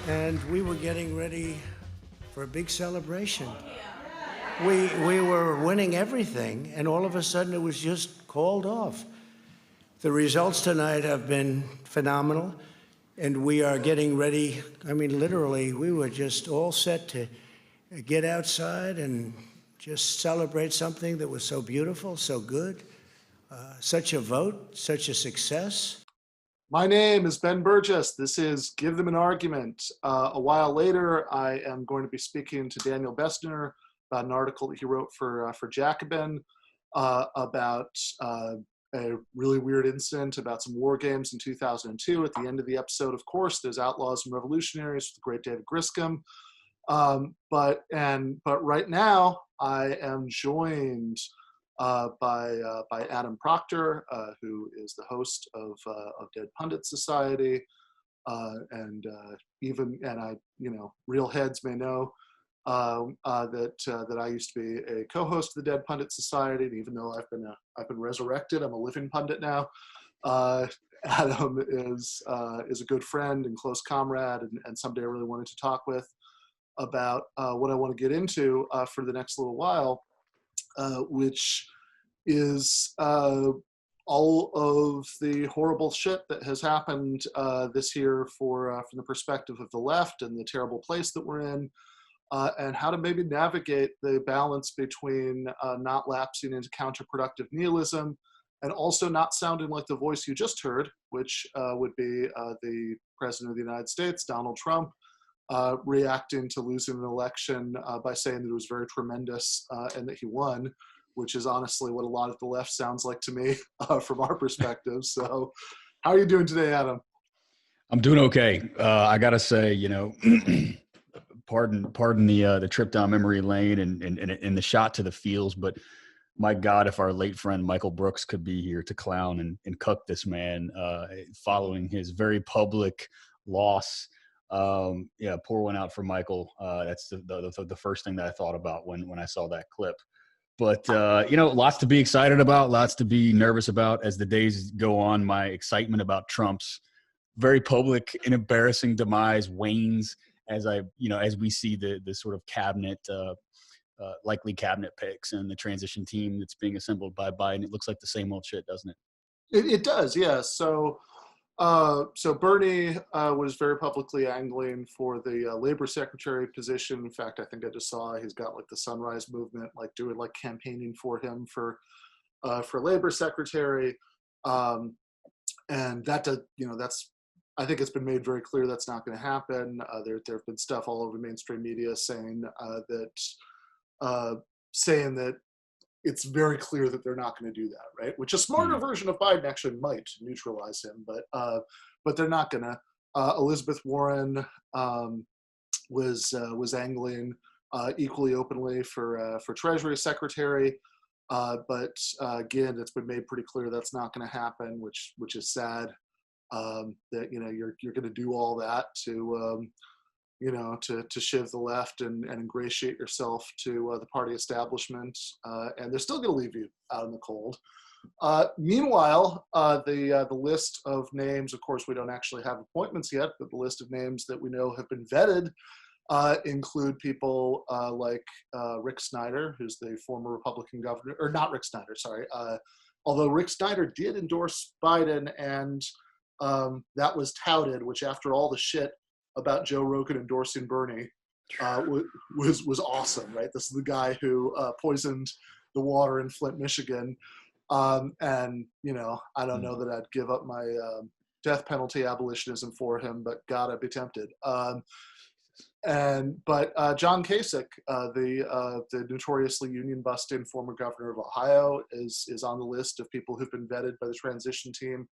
and we were getting ready for a big celebration. We were winning everything, and all of a sudden it was just called off. The results tonight have been phenomenal, and we are getting ready. I mean, literally, we were just all set to get outside and just celebrate something that was so beautiful, so good, such a vote, such a success. My name is Ben Burgis. This is Give Them an Argument. A while later, I am going to be speaking to Daniel Bestner about an article that he wrote for Jacobin about a really weird incident about some war games in 2002. At the end of the episode, of course, there's Outlaws and Revolutionaries with the great David Griscom. But right now, I am joined by Adam Proctor, who is the host of Dead Pundit Society, and real heads may know that I used to be a co-host of the Dead Pundit Society, and even though I've been resurrected, I'm a living pundit now. Adam is a good friend and close comrade, and somebody I really wanted to talk with about what I want to get into for the next little while, which is all of the horrible shit that has happened this year from the perspective of the left and the terrible place that we're in, and how to maybe navigate the balance between not lapsing into counterproductive nihilism and also not sounding like the voice you just heard, which would be the President of the United States, Donald Trump, reacting to losing an election by saying that it was very tremendous and that he won, which is honestly what a lot of the left sounds like to me from our perspective. So how are you doing today, Adam? I'm doing okay. I gotta say, pardon the trip down memory lane and the shot to the feels, but my God, if our late friend Michael Brooks could be here to clown and cuck this man following his very public loss. Pour one out for Michael. That's the first thing that I thought about when I saw that clip. But, lots to be excited about, lots to be nervous about as the days go on. My excitement about Trump's very public and embarrassing demise wanes as we see the sort of cabinet, likely cabinet picks and the transition team that's being assembled by Biden. It looks like the same old shit, doesn't it? It does, yeah. So Bernie was very publicly angling for the labor secretary position. In fact, I think I just saw he's got like the Sunrise Movement, like doing like campaigning for him for labor secretary. And that does, I think it's been made very clear that's not going to happen. There have been stuff all over mainstream media saying that it's very clear that they're not going to do that, right? Which a smarter version of Biden actually might neutralize him, but they're not going to. Elizabeth Warren was angling equally openly for Treasury Secretary, but again, it's been made pretty clear that's not going to happen, which is sad. That you're going to do all that to shiv the left and ingratiate yourself to the party establishment, and they're still going to leave you out in the cold. Meanwhile, the list of names, of course, we don't actually have appointments yet, but the list of names that we know have been vetted include people like Rick Snyder, who's the former Republican governor, or not Rick Snyder, sorry. Although Rick Snyder did endorse Biden, and that was touted, which after all the shit about Joe Rogan endorsing Bernie was awesome, right? This is the guy who poisoned the water in Flint, Michigan. And, I don't know that I'd give up my death penalty abolitionism for him, but God, I'd be tempted. But John Kasich, the notoriously union-busting former governor of Ohio, is on the list of people who've been vetted by the transition team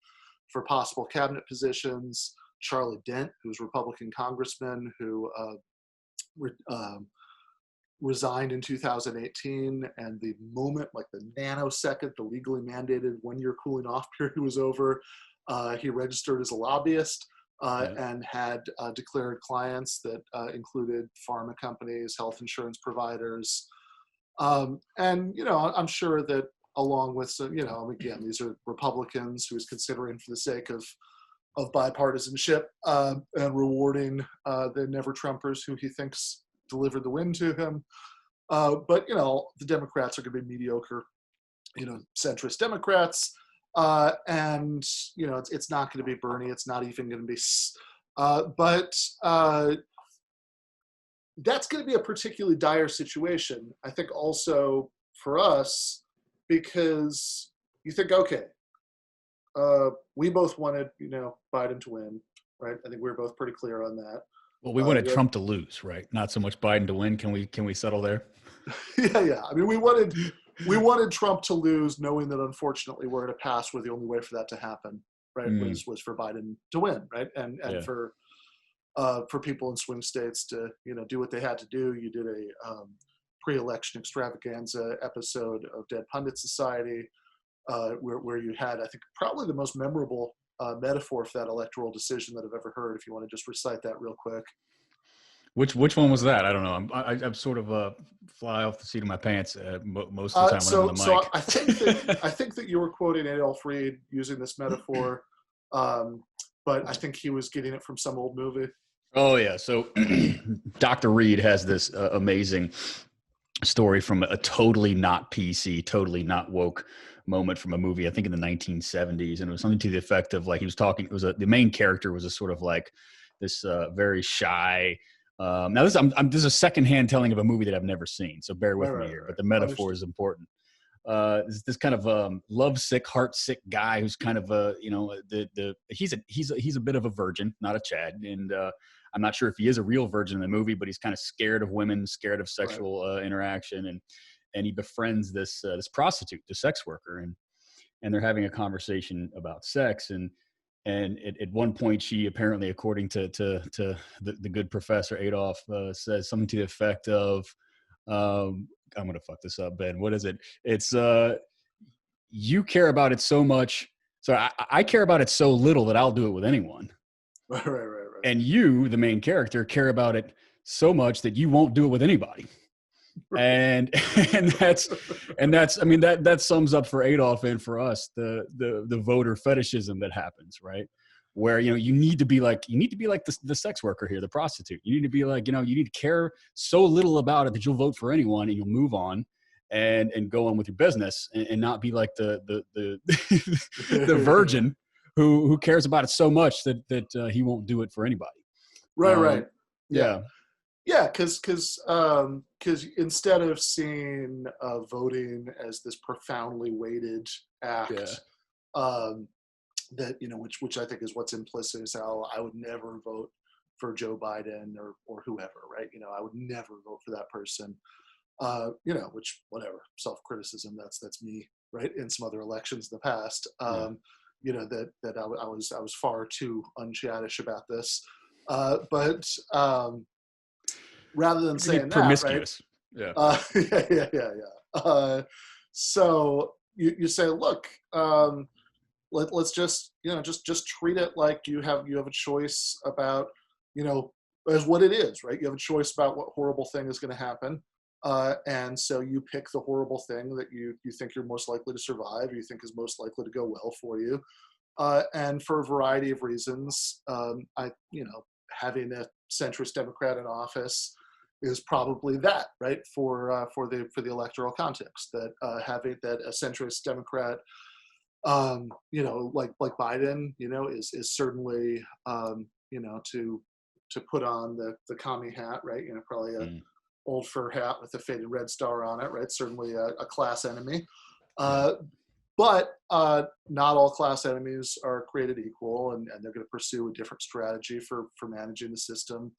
for possible cabinet positions. Charlie Dent, who's a Republican congressman who resigned in 2018, and the moment, like the nanosecond, the legally mandated one-year cooling off period was over, he registered as a lobbyist and had declared clients that included pharma companies, health insurance providers. I'm sure that along with some, again, these are Republicans who is considering for the sake of bipartisanship, and rewarding the never Trumpers who he thinks delivered the win to him. But the Democrats are going to be mediocre, centrist Democrats, and it's not going to be Bernie. It's not even going to be, but that's going to be a particularly dire situation, I think, also for us, because you think, okay, we both wanted, Biden to win, right? I think we were both pretty clear on that. Well, we wanted Trump to lose, right? Not so much Biden to win. Can we settle there? Yeah. I mean, we wanted Trump to lose, knowing that unfortunately we're in a pass where the only way for that to happen, right, was for Biden to win, right, and for people in swing states to do what they had to do. You did a pre-election extravaganza episode of Dead Pundit Society, where you had, I think, probably the most memorable metaphor for that electoral decision that I've ever heard. If you want to just recite that real quick. Which one was that? I don't know. I'm sort of fly off the seat of my pants most of the time when I'm on the mic. So I think that you were quoting Adolph Reed using this metaphor, but I think he was getting it from some old movie. Oh yeah. So Dr. Reed has this amazing story from a totally not PC, totally not woke moment from a movie, I think in the 1970s. And it was something to the effect of, like, he was talking, the main character was a sort of like this very shy, now this is a secondhand telling of a movie that I've never seen, so bear with me here, but the metaphor is important. This kind of lovesick, heartsick guy who's kind of he's a bit of a virgin, not a Chad, and I'm not sure if he is a real virgin in the movie, but he's kind of scared of women, scared of sexual interaction, and he befriends this prostitute, the sex worker, and they're having a conversation about sex, and at one point she apparently, according to the good Professor Adolf, says something to the effect of, I'm going to fuck this up, Ben. What is it? It's you care about it so much. So I care about it so little that I'll do it with anyone. Right. And you, the main character, care about it so much that you won't do it with anybody. And that's I mean, that sums up for Adolf and for us the voter fetishism that happens, right? Where you need to be like the sex worker here, the prostitute. You need to be like, you need to care so little about it that you'll vote for anyone and you'll move on and go on with your business, and not be like the the virgin who cares about it so much that he won't do it for anybody. Right. Yeah, because instead of seeing voting as this profoundly weighted act, that which I think is what's implicit, is how I would never vote for Joe Biden or whoever, right? I would never vote for that person. Which, whatever, self-criticism, that's me, right? In some other elections in the past, that I was far too unchaddish about this, but. Rather than saying promiscuous. That, right? Yeah. So you say, look, let's just just treat it like you have a choice about as what it is, right? You have a choice about what horrible thing is going to happen, and so you pick the horrible thing that you think you're most likely to survive, or you think is most likely to go well for you, and for a variety of reasons, having a centrist Democrat in office is probably that, right? For the electoral context, that having that a centrist Democrat, like Biden, is certainly, to put on the commie hat, right? Probably a old fur hat with a faded red star on it, right? Certainly a class enemy. But not all class enemies are created equal, and they're going to pursue a different strategy for managing the system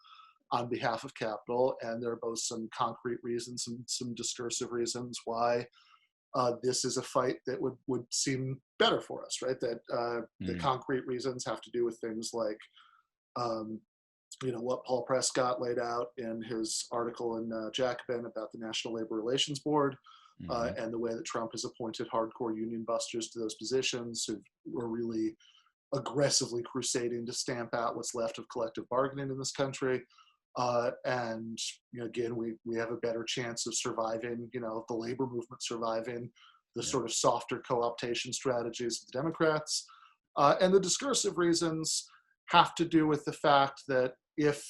on behalf of capital. And there are both some concrete reasons and some discursive reasons why this is a fight that would seem better for us, right? That the concrete reasons have to do with things like, what Paul Prescott laid out in his article in Jacobin about the National Labor Relations Board, and the way that Trump has appointed hardcore union busters to those positions who were really aggressively crusading to stamp out what's left of collective bargaining in this country. And again, we have a better chance of surviving, the labor movement surviving the sort of softer co-optation strategies of the Democrats. And the discursive reasons have to do with the fact that if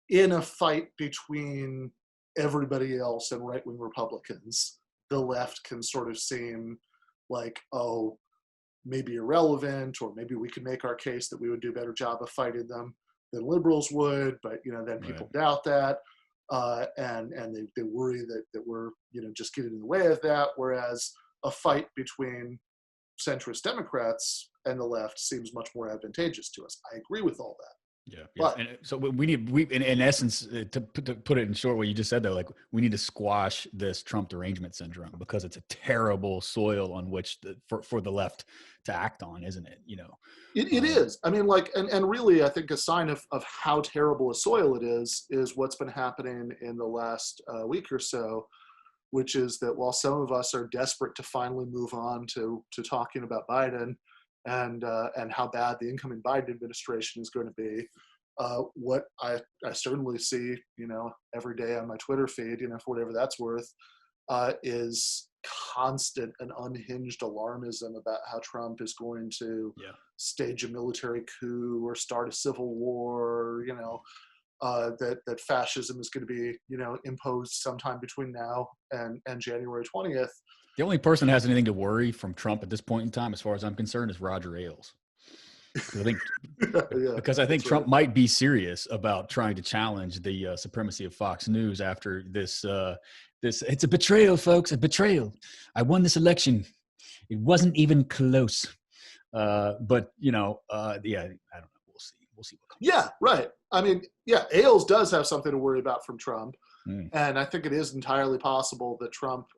in a fight between everybody else and right-wing Republicans, the left can sort of seem like, oh, maybe irrelevant, or maybe we could make our case that we would do a better job of fighting them than liberals would, but then people doubt that, and they worry that we're just getting in the way of that. Whereas a fight between centrist Democrats and the left seems much more advantageous to us. I agree with all that. Yeah. But, and so we in essence, to put it in short, what you just said there, like we need to squash this Trump derangement syndrome, because it's a terrible soil on which for the left to act on, isn't it? It is. I mean, and really, I think a sign of how terrible a soil it is what's been happening in the last week or so, which is that while some of us are desperate to finally move on to talking about Biden and how bad the incoming Biden administration is going to be, what I certainly see, every day on my Twitter feed, for whatever that's worth, is constant and unhinged alarmism about how Trump is going to stage a military coup or start a civil war, that fascism is going to be, imposed sometime between now and January 20th. The only person that has anything to worry from Trump at this point in time, as far as I'm concerned, is Roger Ailes. Because I think Trump might be serious about trying to challenge the supremacy of Fox News after this. It's a betrayal, folks. A betrayal. I won this election. It wasn't even close. But I don't know. We'll see. We'll see what comes. Yeah, right. I mean, Ailes does have something to worry about from Trump, and I think it is entirely possible that Trump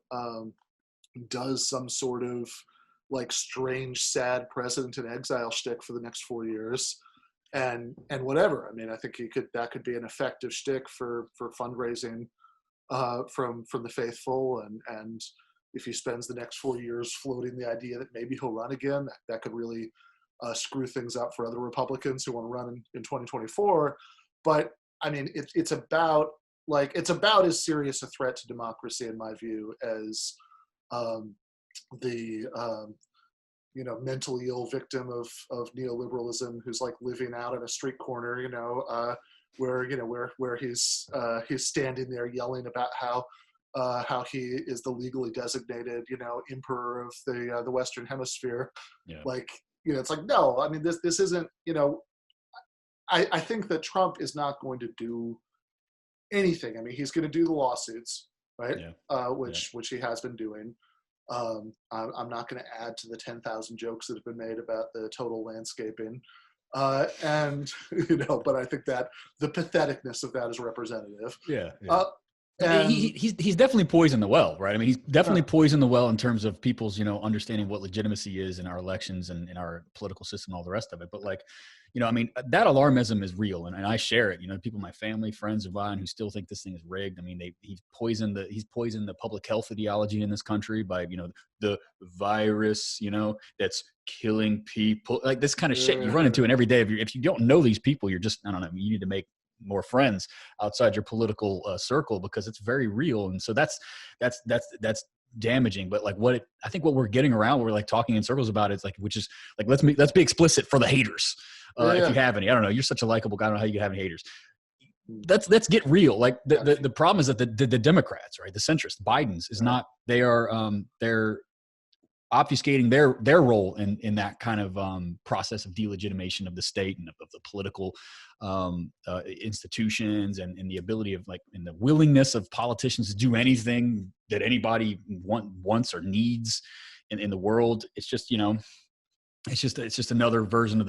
does some sort of strange, sad president in exile shtick for the next 4 years, and whatever. I mean, I think that could be an effective shtick for fundraising from the faithful, and if he spends the next 4 years floating the idea that maybe he'll run again, that could really screw things up for other Republicans who want to run in 2024. But I mean, it's about as serious a threat to democracy, in my view, as the mentally ill victim of neoliberalism who's living out in a street corner, where he's standing there yelling about how he is the legally designated emperor of the Western Hemisphere. It's no, I mean, this isn't, I think that Trump is not going to do anything. I mean, he's going to do the lawsuits, right? Which he has been doing. I'm not going to add to the 10,000 jokes that have been made about the total landscaping. But I think that the patheticness of that is representative. And he's definitely poisoned the well, right? I mean, he's definitely poisoned the well in terms of people's, understanding what legitimacy is in our elections and in our political system and all the rest of it. But I mean, that alarmism is real, and I share it. People, my family, friends of mine who still think this thing is rigged. I mean, he's poisoned the public health ideology in this country by, the virus, that's killing people, this kind of shit you run into. And every day, if you don't know these people, you're just, I don't know, you need to make more friends outside your political circle, because it's very real. And so that's damaging. But I think what we're getting around, we're talking in circles about it, let's be explicit for the haters. If you have any, I don't know, you're such a likable guy. I don't know how you can have any haters. Let's get real. The problem is that the Democrats, right, the centrists, Biden's is not, they're obfuscating their role in that kind of process of delegitimation of the state and of the political institutions, and the ability of and the willingness of politicians to do anything that anybody wants or needs in the world. It's just, it's just another version of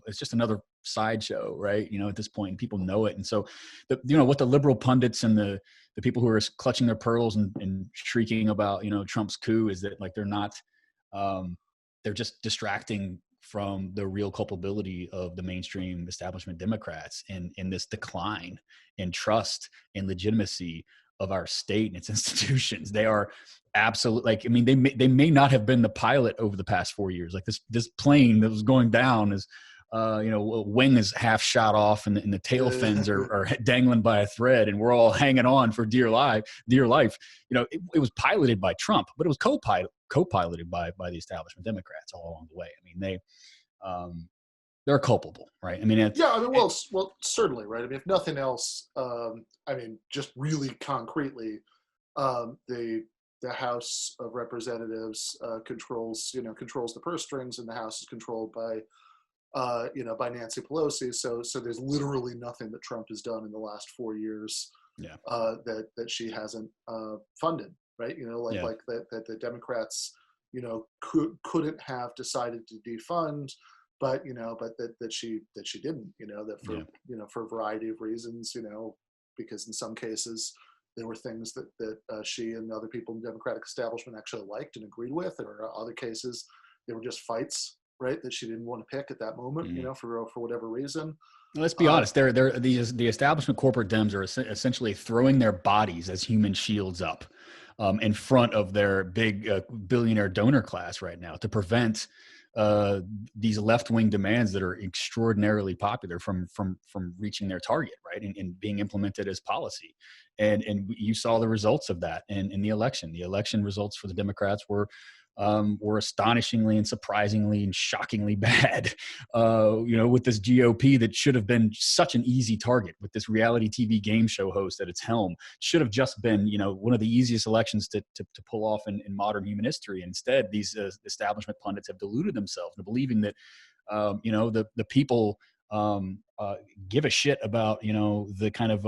it's just another sideshow, right? At this point, and people know it. And so, what the liberal pundits and the people who are clutching their pearls and shrieking about, Trump's coup is that they're not, they're just distracting from the real culpability of the mainstream establishment Democrats in this decline in trust and legitimacy of our state and its institutions. They are absolutely, I mean, they may not have been the pilot over the past 4 years. This plane that was going down is wing is half shot off and the tail fins are dangling by a thread, and we're all hanging on for dear life. It was piloted by Trump, but it was co-piloted by the establishment Democrats all along the way. I mean, they're culpable, right? I mean, well, certainly, right? I mean, if nothing else, just really concretely, the House of Representatives controls the purse strings, and the House is controlled by Nancy Pelosi. So there's literally nothing that Trump has done in the last 4 years that she hasn't funded, right? Like that the Democrats, couldn't have decided to defund, but that she didn't, for a variety of reasons, because in some cases there were things that she and other people in the Democratic establishment actually liked and agreed with, or other cases they were just fights, right, that she didn't want to pick at that moment, for whatever reason. Let's be honest. The establishment corporate Dems are essentially throwing their bodies as human shields up in front of their big billionaire donor class right now to prevent these left-wing demands that are extraordinarily popular from reaching their target, right, and being implemented as policy. And you saw the results of that in the election. The election results for the Democrats were astonishingly and surprisingly and shockingly bad. With this GOP that should have been such an easy target, with this reality TV game show host at its helm, should have just been one of the easiest elections to pull off in modern human history. Instead, these establishment pundits have deluded themselves into believing that the people give a shit about the kind of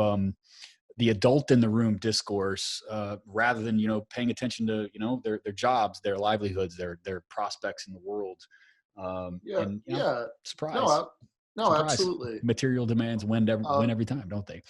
the adult in the room discourse, rather than paying attention to their jobs, their livelihoods, their prospects in the world. Surprise. No, Surprise. absolutely. Material demands win every time, don't they?